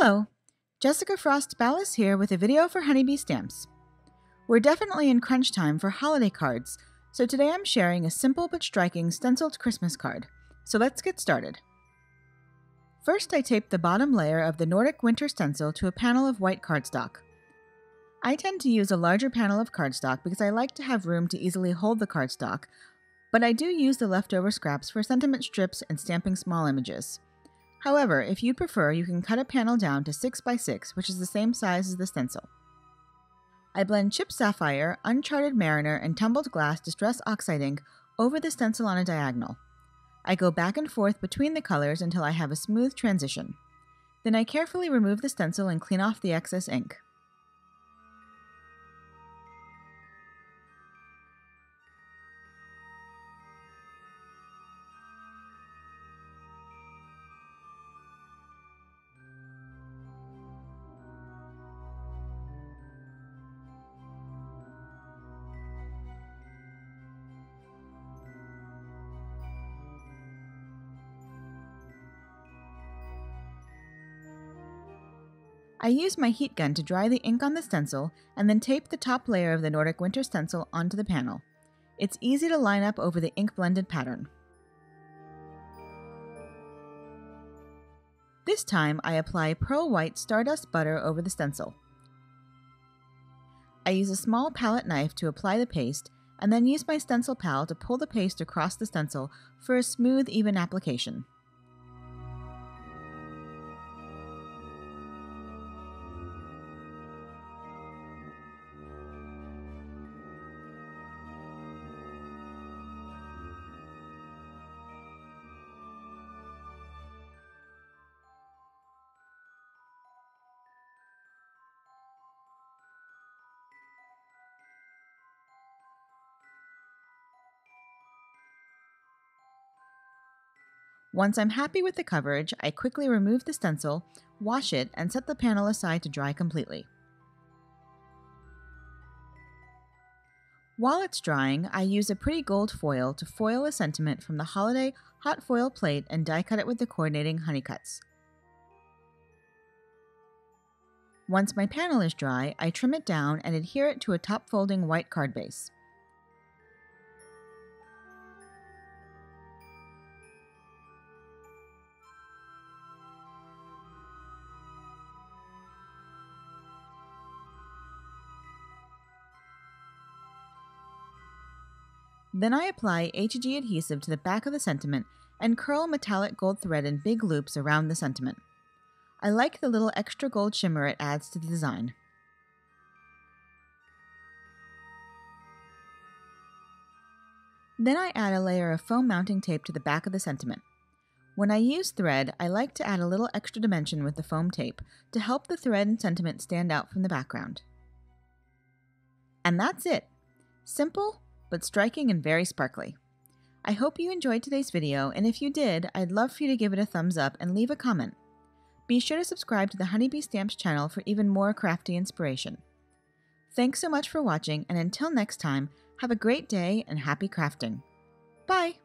Hello, Jessica Frost-Ballas here with a video for Honeybee Stamps. We're definitely in crunch time for holiday cards, so today I'm sharing a simple but striking stenciled Christmas card. So let's get started. First, I taped the bottom layer of the Nordic winter stencil to a panel of white cardstock. I tend to use a larger panel of cardstock because I like to have room to easily hold the cardstock, but I do use the leftover scraps for sentiment strips and stamping small images. However, if you'd prefer, you can cut a panel down to 6 by 6, which is the same size as the stencil. I blend Chipped Sapphire, Uncharted Mariner, and Tumbled Glass Distress Oxide ink over the stencil on a diagonal. I go back and forth between the colors until I have a smooth transition. Then I carefully remove the stencil and clean off the excess ink. I use my heat gun to dry the ink on the stencil and then tape the top layer of the Nordic Winter stencil onto the panel. It's easy to line up over the ink blended pattern. This time I apply pearl white Stardust butter over the stencil. I use a small palette knife to apply the paste and then use my stencil pal to pull the paste across the stencil for a smooth, even application. Once I'm happy with the coverage, I quickly remove the stencil, wash it, and set the panel aside to dry completely. While it's drying, I use a pretty gold foil to foil a sentiment from the holiday hot foil plate and die cut it with the coordinating honey cuts. Once my panel is dry, I trim it down and adhere it to a top folding white card base. Then I apply HG adhesive to the back of the sentiment and curl metallic gold thread in big loops around the sentiment. I like the little extra gold shimmer it adds to the design. Then I add a layer of foam mounting tape to the back of the sentiment. When I use thread, I like to add a little extra dimension with the foam tape to help the thread and sentiment stand out from the background. And that's it! Simple, but striking and very sparkly. I hope you enjoyed today's video, and if you did, I'd love for you to give it a thumbs up and leave a comment. Be sure to subscribe to the Honeybee Stamps channel for even more crafty inspiration. Thanks so much for watching, and until next time, have a great day and happy crafting. Bye!